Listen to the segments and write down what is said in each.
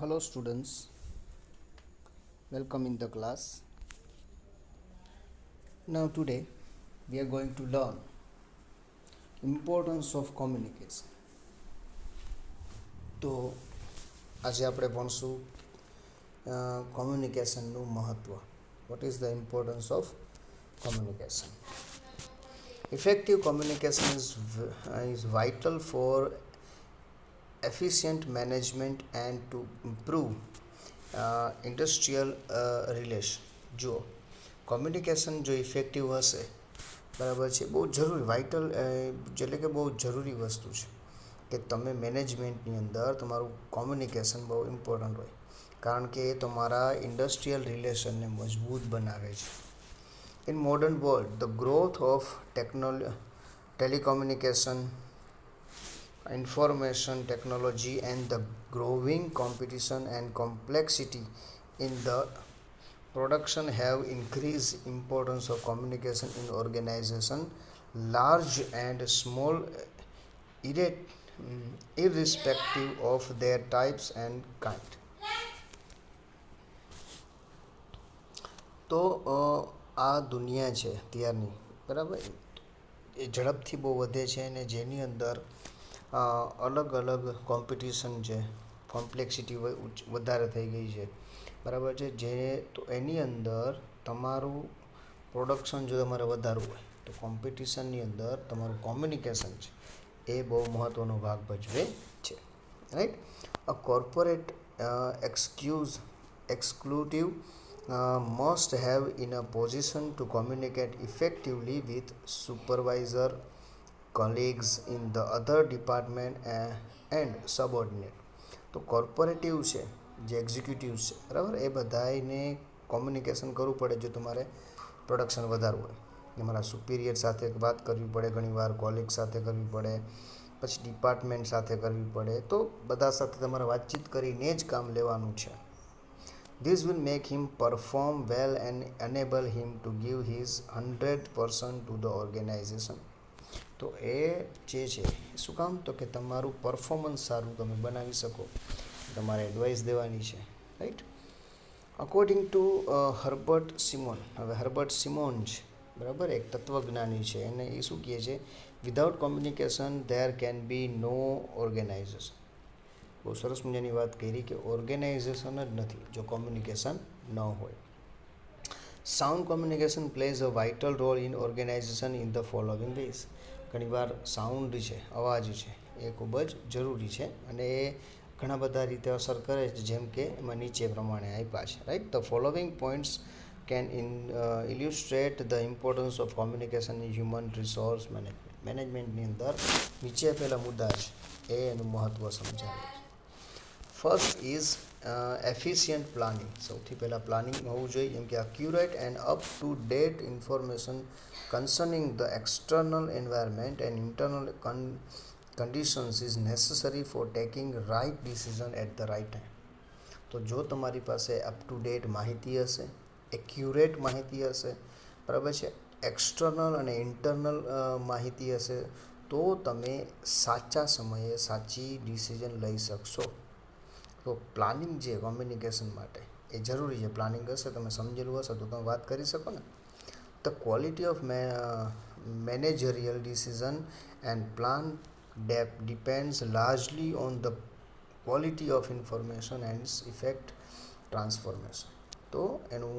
Hello students, welcome in the class. Now today we are going to learn importance of communication. તો આજે આપણે ભણશું કોમ્યુનિકેશનનું મહત્ત્વ. What is the importance of communication? Effective communication is vital for efficient management and to improve industrial relation. જો communication જો effective હશે, બરાબર છે, બહુ જરૂરી વાઇટલ એટલે કે બહુ જરૂરી વસ્તુ છે કે તમે મેનેજમેન્ટની અંદર તમારું કોમ્યુનિકેશન બહુ ઇમ્પોર્ટન્ટ હોય, કારણ કે એ તમારા ઇન્ડસ્ટ્રીયલ રિલેશનને મજબૂત બનાવે છે. In modern world the growth of telecommunication, information technology and the growing competition and complexity in the production have increased importance of communication in organization, large and small, irrespective of their types and kind. તો આ દુનિયા છે ત્યારની, બરાબર, એ ઝડપથી બહુ વધે છે અને જેની અંદર અલગ અલગ કોમ્પિટિશન છે, કોમ્પ્લેક્સિટી વધારે થઈ ગઈ છે, બરાબર છે. જે તો એની અંદર તમારું પ્રોડક્શન જો તમારે વધારવું હોય તો કોમ્પિટિશનની અંદર તમારું કોમ્યુનિકેશન છે એ બહુ મહત્ત્વનો ભાગ ભજવે છે, right. A corporate exclusive must have in a position to communicate effectively with supervisor, colleagues in the other department and subordinate. તો કોર્પોરેટિવ છે, જે એક્ઝિક્યુટિવ્સ છે, બરાબર, એ બધાને કોમ્યુનિકેશન કરવું પડે જો તમારે પ્રોડક્શન વધારવું હોય. તમારા સુપિરિયર સાથે વાત કરવી પડે, ઘણીવાર કોલિગ સાથે કરવી પડે, પછી ડિપાર્ટમેન્ટ સાથે કરવી પડે, તો બધા સાથે તમારે વાતચીત કરીને જ કામ લેવાનું છે. This will make him perform well and enable him to give his 100% to the organization. તો એ જે છે શું કામ, તો કે તમારું પરફોર્મન્સ સારું તમે બનાવી શકો, તમારે એડવાઇસ દેવાની છે, right. According to Herbert Simon, હવે હર્બર્ટ સિમોન છે, બરાબર, એક તત્વજ્ઞાની છે, અને એ શું કહે છે, without communication there can be no organisation. બહુ સરસ મજાની વાત કરી કે ઓર્ગેનાઇઝેશન જ નથી જો કોમ્યુનિકેશન ન હોય. Sound communication plays a vital role in organisation in the following ways. ઘણીવાર સાઉન્ડ છે, અવાજ છે, એ ખૂબ જ જરૂરી છે અને એ ઘણા બધા રીતે અસર કરે છે, જેમ કે એમાં નીચે પ્રમાણે આપ્યા છે, right. The following points can illustrate the importance of communication in human resource management. મેનેજમેન્ટની અંદર નીચે આપેલા મુદ્દા છે એ એનું મહત્ત્વ સમજાવે છે. First is efficient planning. સૌથી પહેલાં પ્લાનિંગ હોવું જોઈએ, જેમ કે accurate and up to date information concerning the external environment and internal conditions is necessary for taking right decision at the right time. તો જો તમારી પાસે અપ ટુ ડેટ માહિતી હશે, એક્યુરેટ માહિતી હશે, બરાબર છે, એક્સટર્નલ અને ઇન્ટરનલ માહિતી હશે, તો તમે સાચા સમયે સાચી ડિસિઝન લઈ શકશો. તો પ્લાનિંગ છે કોમ્યુનિકેશન માટે એ જરૂરી છે. પ્લાનિંગ હશે, તમે સમજેલું હશે તો તમે વાત કરી શકો ને. The quality of managerial decision and plan depends largely on the quality of information and its effect transformation. તો એનું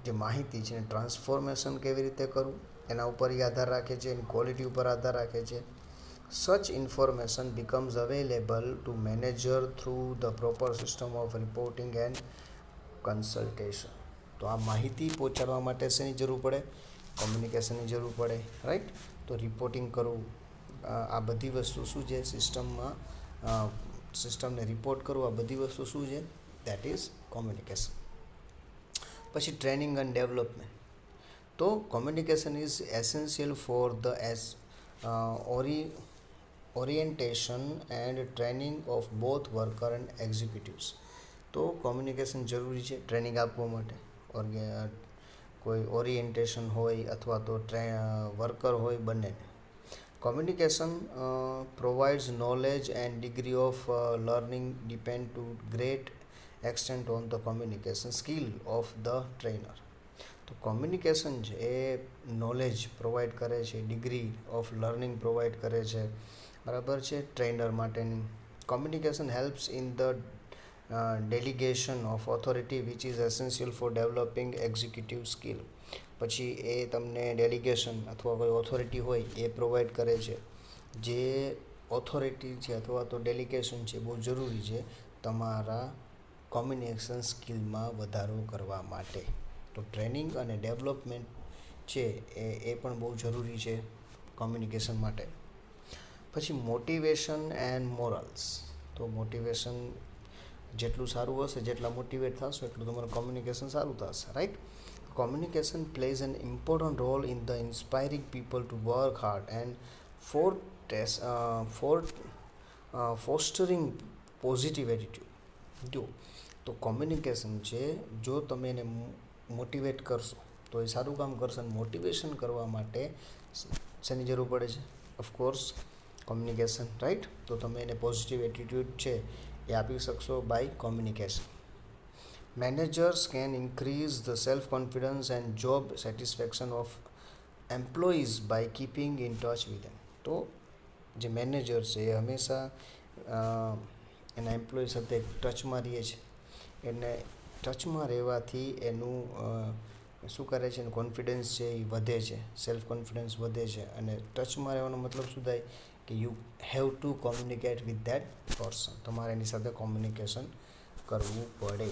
જે માહિતી છે ટ્રાન્સફોર્મેશન કેવી રીતે કરવું એના ઉપર આધાર રાખે છે, એની ક્વોલિટી ઉપર આધાર રાખે છે. Such information becomes available to manager through the proper system of reporting and consultation. તો આ માહિતી પહોંચાડવા માટે શેની જરૂર પડે, કોમ્યુનિકેશનની જરૂર પડે, રાઈટ. તો રિપોર્ટિંગ કરવું, આ બધી વસ્તુ શું છે, સિસ્ટમને રિપોર્ટ કરવું, આ બધી વસ્તુ શું છે, દેટ ઇઝ કોમ્યુનિકેશન. પછી ટ્રેનિંગ એન્ડ ડેવલપમેન્ટ. તો communication is essential for the orientation and training of both worker and executives. તો કોમ્યુનિકેશન જરૂરી છે ટ્રેનિંગ આપવા માટે. કોઈ ઓરિએન્ટેશન હોય અથવા તો વર્કર હોય, બંનેને. Communication provides knowledge and degree of learning depend to great extent on the communication skill of the trainer. તો કોમ્યુનિકેશન છે એ નોલેજ પ્રોવાઈડ કરે છે, ડિગ્રી ઓફ લર્નિંગ પ્રોવાઈડ કરે છે, બરાબર છે, ટ્રેનર માટેની. Communication helps in the delegation of authority which is essential four developing executive skill. પછી એ તમને ડેલિગેશન અથવા કોઈ ઓથોરિટી હોય એ પ્રોવાઈડ કરે છે. જે ઓથોરિટી છે અથવા તો ડેલિગેશન છે બહુ જરૂરી છે તમારા કોમ્યુનિકેશન સ્કિલમાં વધારો કરવા માટે. તો ટ્રેનિંગ અને ડેવલપમેન્ટ છે એ પણ બહુ જરૂરી છે કોમ્યુનિકેશન માટે. પછી મોટિવેશન એન્ડ મોરલ્સ. તો મોટિવેશન જેટલું સારું હશે, જેટલા મોટિવેટ થશો એટલું તમારું કોમ્યુનિકેશન સારું થશે, right. Communication plays an important role in the inspiring people to work hard and fostering positive attitude. જો તો કોમ્યુનિકેશન છે, જો તમે એને મોટિવેટ કરશો તો એ સારું કામ કરશે. અને મોટિવેશન કરવા માટે શેની જરૂર પડે છે? Of course communication, right. તો તમે એને પોઝિટિવ એટીટ્યૂડ છે એ આપી શકશો by communication. Managers can increase the self-confidence and job satisfaction of employees by keeping in touch with them. તો જે મેનેજર છે એ હંમેશા એના એમ્પ્લોય સાથે ટચમાં રહે છે. એને ટચમાં રહેવાથી એનું શું કરે છે, એનું કોન્ફિડન્સ છે એ વધે છે, સેલ્ફ કોન્ફિડન્સ વધે છે. અને ટચમાં રહેવાનો મતલબ શું થાય કે you have to communicate with that person. તમારે એની સાથે કોમ્યુનિકેશન કરવું પડે,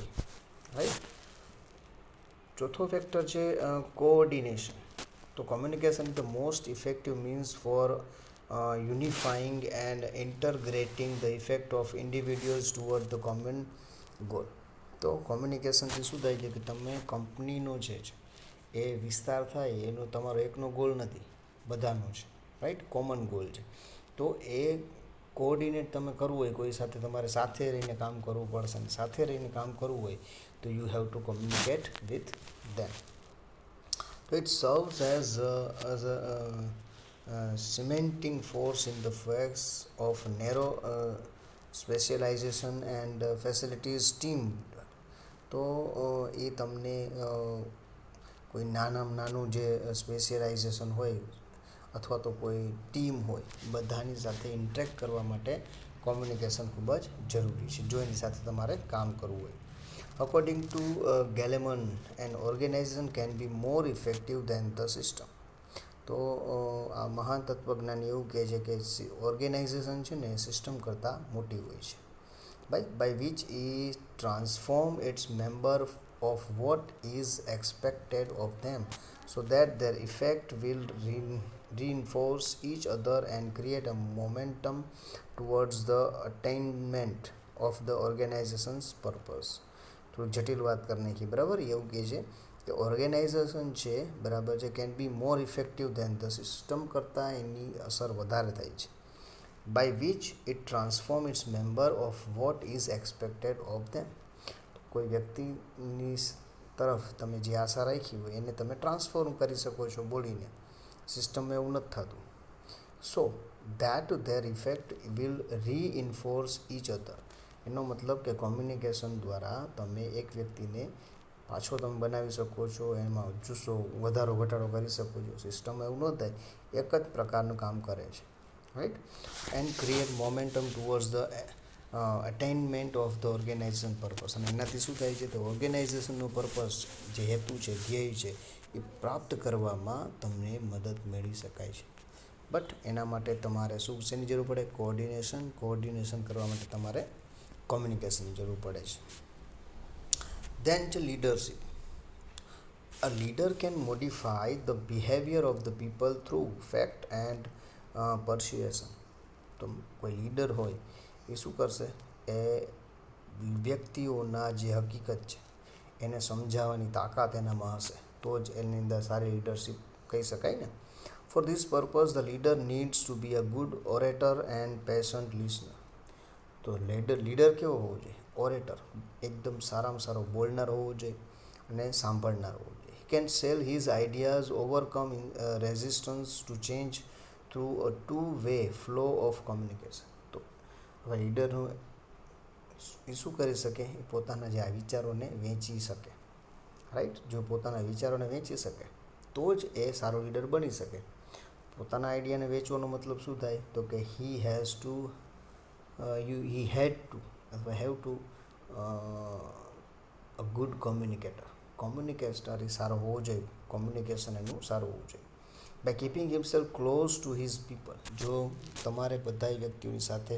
રાઈટ. ચોથો ફેક્ટર છે કોઓર્ડિનેશન. તો communication is the most effective means for unifying and integrating the effect of individuals toward the common goal. તો કોમ્યુનિકેશનથી શું થાય છે કે તમે કંપનીનો છે એ વિસ્તાર થાય એનો તમારો એકનો ગોલ નથી, બધાનો છે, રાઈટ, કોમન ગોલ છે. તો એ કોઓર્ડિનેટ તમે કરવું હોય કોઈ સાથે, તમારે સાથે રહીને કામ કરવું પડશે. અને સાથે રહીને કામ કરવું હોય તો you have to communicate with them. તો it serves as cementing force in the face of narrow specialization and facilities team. તો એ તમને કોઈ નાનું જે સ્પેશિયલાઇઝેશન હોય અથવા તો કોઈ ટીમ હોય, બધાની સાથે ઇન્ટરેક્ટ કરવા માટે કોમ્યુનિકેશન ખૂબ જ જરૂરી છે, જો એની સાથે તમારે કામ કરવું હોય. According to Gellerman, an organisation can be more effective than the system. તો આ મહાન તત્વજ્ઞાની એવું કહે છે કે ઓર્ગેનાઇઝેશન છે ને સિસ્ટમ કરતાં મોટી હોય છે. by which it transform its member of what is expected of them so that their effect will reinforce each other and create a momentum towards the attainment of the organization's purpose. થોડું જટિલ વાત કરી નાખી, બરાબર. એવું કહે છે કે ઓર્ગેનાઇઝેશન છે, બરાબર છે, can be more effective than the system કરતાં એની અસર વધારે થાય છે. by which it transform its member of what is expected of them. કોઈ વ્યક્તિની તરફ તમે જે આશા રાખી હોય એને તમે ટ્રાન્સફોર્મ કરી શકો છો બોલીને. સિસ્ટમમાં એવું નથી થતું. સો that their effect will reinforce each other. એનો મતલબ કે કોમ્યુનિકેશન દ્વારા તમે એક વ્યક્તિને પાછો તમે બનાવી શકો છો, એમાં જુસ્સો વધારો ઘટાડો કરી શકો છો. સિસ્ટમમાં એવું ન થાય, એક જ પ્રકારનું કામ કરે છે, right. And create momentum towards the attainment of the organisation purpose. અને એનાથી શું થાય છે તો ઓર્ગેનાઇઝેશનનો પર્પસ, જે હેતુ છે, ધ્યેય છે, એ પ્રાપ્ત કરવામાં તમને મદદ મેળવી શકાય છે. બટ એના માટે તમારે શેની જરૂર પડે? કોઓર્ડિનેશન કરવા માટે તમારે કોમ્યુનિકેશનની જરૂર પડે છે. Then છે leadership. A leader can modify the behavior of the people through fact and persuasion. તો કોઈ લીડર હોય એ શું કરશે? એ વ્યક્તિઓના જે હકીકત છે એને સમજાવવાની તાકાત એનામાં હશે, તો જ એની અંદર સારી લીડરશિપ કહી શકાય ને. For this purpose the leader needs to be a good orator and patient listener. તો લીડર કેવો હોવો જોઈએ? ઓરેટર, એકદમ સારામાં સારો બોલનાર હોવો જોઈએ અને સાંભળનાર હોવો જોઈએ. He can sell his ideas, overcome resistance to change through a two way flow of communication. તો હવે લીડરનું એ શું કરી શકે? એ પોતાના જે આ વિચારોને વહેંચી શકે. રાઈટ? જો પોતાના વિચારોને વહેંચી શકે તો જ એ સારો લીડર બની શકે. પોતાના આઈડિયાને વેચવાનો મતલબ શું થાય? તો કે હી હેડ ટુ અથવા have to a good communicator. Communicator એ સારો હોવો જોઈએ. કોમ્યુનિકેશન એનું સારું હોવું જોઈએ. By keeping himself close to his people. જો તમારે બધા વ્યક્તિઓની સાથે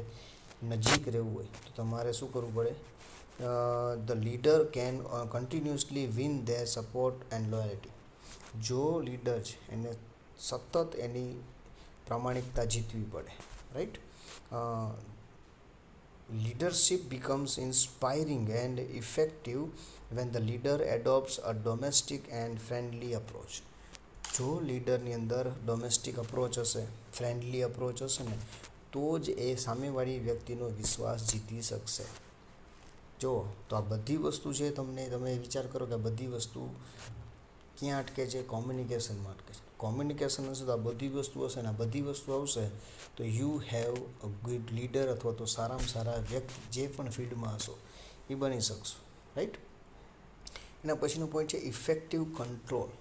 નજીક રહેવું હોય તો તમારે શું કરવું પડે? The leader can continuously win there support and loyalty. જો લીડર છે એને સતત એની પ્રામાણિકતા જીતવી પડે. Right? Leadership becomes inspiring and effective when the leader adopts a domestic and friendly approach. જો લીડરની અંદર ડોમેસ્ટિક અપ્રોચ હશે, ફ્રેન્ડલી અપ્રોચ હશે ને, તો જ એ સામેવાળી વ્યક્તિનો વિશ્વાસ જીતી શકશે. જો તો આ બધી વસ્તુ છે, તમે વિચાર કરો કે આ બધી વસ્તુ ક્યાં અટકે છે? કોમ્યુનિકેશનમાં અટકે છે. કોમ્યુનિકેશન હશે તો આ બધી વસ્તુ હશે ને આ બધી વસ્તુ આવશે તો you have a good leader અથવા તો સારામાં સારા વ્યક્તિ જે પણ ફિલ્ડમાં હશો એ બની શકશો. રાઈટ? એના પછીનો પોઈન્ટ છે ઇફેક્ટિવ કંટ્રોલ.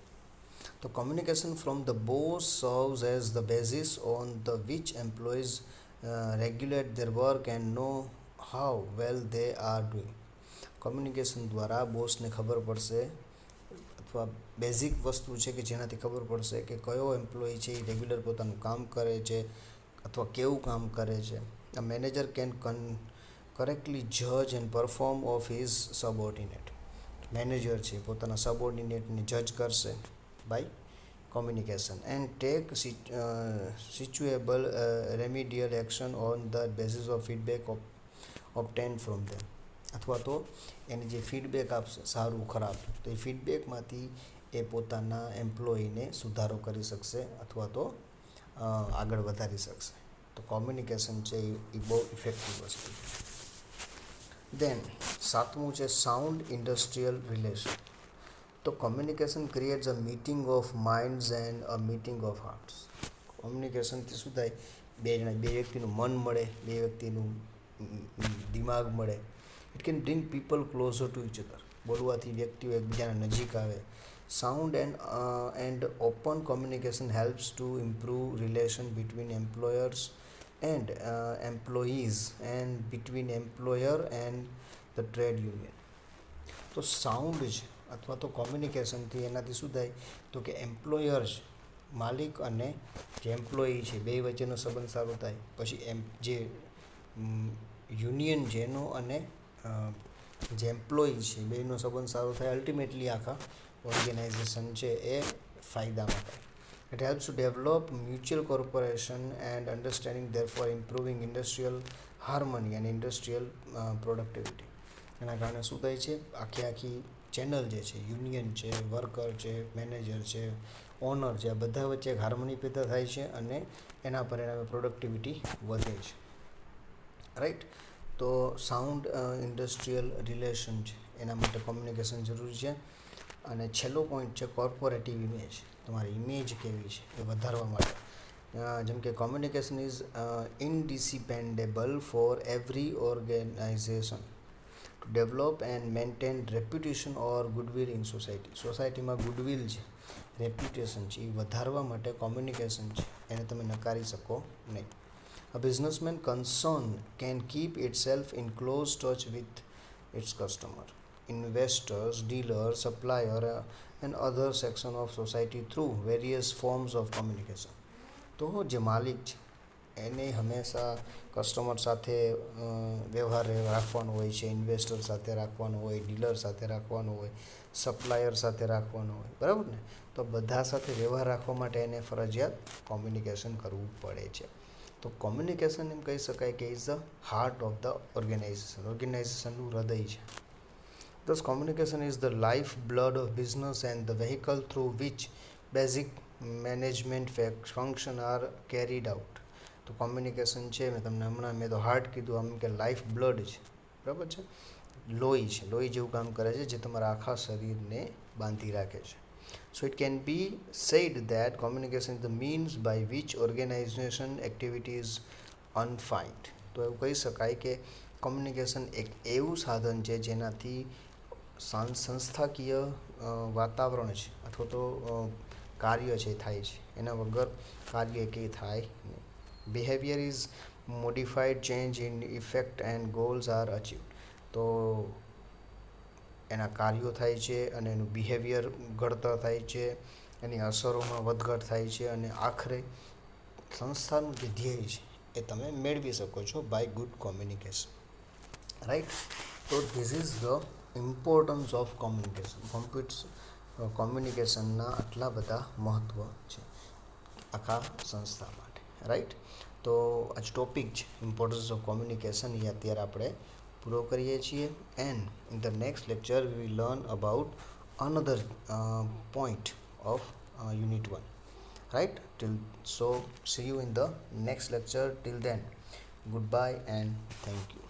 તો communication from the boss serves as the basis on the which employees regulate their work and know how well they are doing. Communication દ્વારા બોસને ખબર પડશે અથવા બેઝિક વસ્તુ છે કે જેનાથી ખબર પડશે કે કયો એમ્પ્લોય છે એ રેગ્યુલર પોતાનું કામ કરે છે અથવા કેવું કામ કરે છે. અ મેનેજર કેન કરેક્ટલી જજ and perform of his subordinate. Manager છે પોતાના સબઓર્ડિનેટને જજ કરશે by communication and take suitable remedial action on the basis of feedback obtain from them. અથવા તો એને જે ફીડબેક આપશે સારું ખરાબ તો એ ફીડબેકમાંથી એ પોતાના એમ્પ્લોયીને સુધારો કરી શકશે અથવા તો આગળ વધારી શકશે. તો કોમ્યુનિકેશન છે એ બહુ ઇફેક્ટિવ વસ્તુ છે. દેન સાતમું છે સાઉન્ડ ઇન્ડસ્ટ્રીયલ રિલેશન. તો communication creates a meeting of minds and a meeting of hearts. કોમ્યુનિકેશનથી શું થાય? બે વ્યક્તિનું મન મળે, બે વ્યક્તિનું દિમાગ મળે. It can bring people closer to each other. બોલવાથી વ્યક્તિઓ એકબીજાના નજીક આવે. Sound and open communication helps to improve relation between employers and employees and between employer and the trade union. તો સાઉન્ડ છે અથવા તો કોમ્યુનિકેશનથી એનાથી શું થાય? તો કે એમ્પ્લોયર છે, માલિક અને જે એમ્પ્લોયી છે બે વચ્ચેનો સંબંધ સારો થાય. પછી જે યુનિયન છે એનો અને જે એમ્પ્લોયી છે બેનો સંબંધ સારો થાય. અલ્ટિમેટલી આખા ઓર્ગેનાઇઝેશન છે એ ફાયદામાં થાય. It helps to develop mutual corporation and understanding there four improving industrial harmony અને ઇન્ડસ્ટ્રીયલ પ્રોડક્ટિવિટી. એના કારણે શું થાય છે? આખી ચેનલ જે છે, યુનિયન છે, વર્કર છે, મેનેજર છે, ઓનર છે, આ બધા વચ્ચે એક હાર્મની પેદા થાય છે અને એના પરિણામે પ્રોડક્ટિવિટી વધે છે. રાઈટ? તો સાઉન્ડ ઇન્ડસ્ટ્રીયલ રિલેશન છે એના માટે કોમ્યુનિકેશન જરૂરી છે. અને છેલ્લો પોઈન્ટ છે કોર્પોરેટિવ ઇમેજ. તમારી ઇમેજ કેવી છે એ વધારવા માટે જેમ કે communication is indispensable for every organisation to develop and maintain reputation or goodwill in society. સોસાયટીમાં ગુડવિલ છે, રેપ્યુટેશન છે એ વધારવા માટે કોમ્યુનિકેશન છે એને તમે નકારી શકો નહીં. A businessman concerned can keep itself in close touch with its customer, investors, dealers, supplier and other section of society through various forms of communication. તો જે માલિક છે એને હંમેશા કસ્ટમર સાથે વ્યવહાર રાખવાનો હોય છે, ઇન્વેસ્ટર સાથે રાખવાનો હોય, ડીલર સાથે રાખવાનો હોય, સપ્લાયર સાથે રાખવાનો હોય. બરાબર ને? તો બધા સાથે વ્યવહાર રાખવા માટે એને ફરજિયાત કોમ્યુનિકેશન કરવું પડે છે. તો કોમ્યુનિકેશન એમ કહી શકાય કે is the heart of the organisation. ઓર્ગેનાઇઝેશનનું હૃદય છે. Thus, communication is the lifeblood of business and the vehicle through which basic management function are carried out. તો કોમ્યુનિકેશન છે મેં તો હાર્ટ કીધું, આમ કે લાઈફ બ્લડ છે. બરાબર છે? લોહી છે, લોહી જેવું કામ કરે છે જે તમારા આખા શરીરને બાંધી રાખે છે. So it can be said that communication is the means by which organization activities unfind. તો એવું કહી શકાય કે કોમ્યુનિકેશન એક એવું સાધન છે જેનાથી સંસ્થાકીય વાતાવરણ છે અથવા તો કાર્ય છે થાય છે, એના વગર કાર્ય કંઈ થાય નહીં. Behaviour is modified, change in effect and goals are achieved. તો એના કાર્યો થાય છે અને એનું બિહેવિયર ઘડતર થાય છે, એની અસરોમાં વધઘટ થાય છે અને આખરે સંસ્થાનું જે ધ્યેય છે એ તમે મેળવી શકો છો બાય ગુડ કોમ્યુનિકેશન, રાઈટ. તો this is the importance of કોમ્યુનિકેશનના આટલા બધા મહત્ત્વ છે આખા સંસ્થા માટે, રાઈટ. તો આ જ ટોપિક છે ઇમ્પોર્ટન્સ ઓફ કોમ્યુનિકેશન, એ અત્યારે આપણે પૂરો કરીએ છીએ. And in the next lecture we will learn about another point of unit 1, right. So see you in the next lecture. Till then, goodbye and thank you.